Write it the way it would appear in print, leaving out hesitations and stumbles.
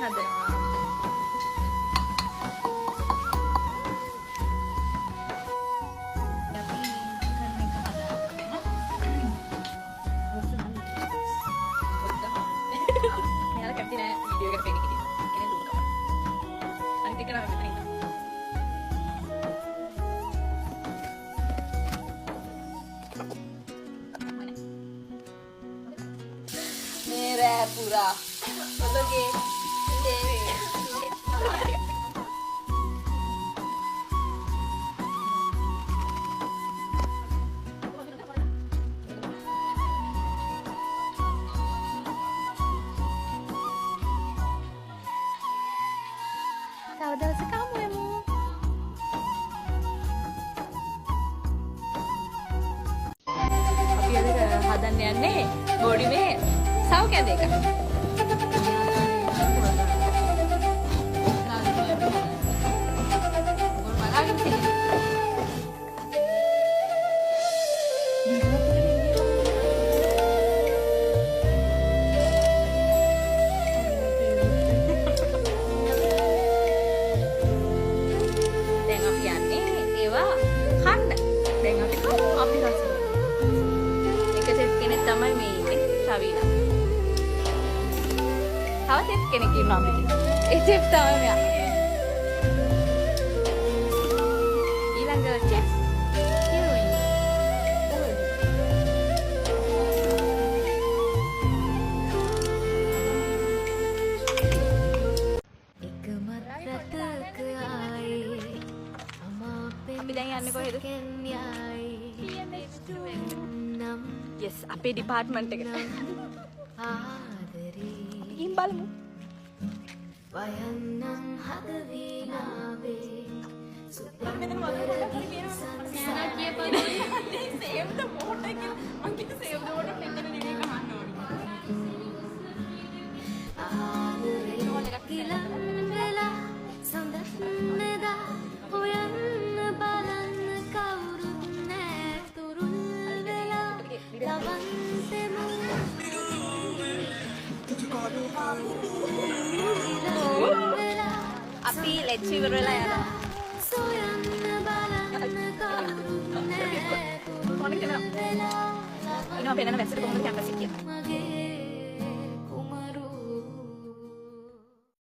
හදනවා. මෙයාලා කැමති නෑ වීඩියෝ එකට පෙන්නේ හිටියේ. කෙනෙක් දුන්නම. අනිත් එක නම් මෙතන ඉන්නවා. मेरा पूरा मतलब कि tahu dah kamu emu අපි අද හදන්න යන්නේ බොඩි මේ සව් කැඳ එක. දැන් අපි යන්නේ ඒවා කන්න. දැන් අපි කමු අපි රසය. එක සෙට් කෙනෙක් තමයි මේ ඉන්නේ ශවීනා. තව සෙට් කෙනෙක් ඉන්නවා මෙතන. ඒ සෙට් තමයි මෙයා. ඊළඟ චෙස් හීරෝයින්. අපි දැන් යන්නේ කොහෙද? yes අපේ ඩිපාර්ට්මන්ට් එකට. ගිහින් බලමු. වයන්නම් හදවිලාවේ සුපර් මෙතන සන්සාර කියපන් සේව් ද මෝඩ් එක මම කිව්ව සේව් ද මෝඩ් මෙතන නෙවෙයි කහන්න ඕනේ. කියලා වෙලා සඳහනදා හොයන්න බලන්න කවුරුත් නෑ තුරුල් වෙලා ලවන්තෙම අපි ලෙක්චර් ඉවර වෙලා යනවා. සොයන්න බලන්න කවුරුත් නෑ තුරුල් වෙලා ඉනවා පේන වැස්සට කොහොමද කැම්පස්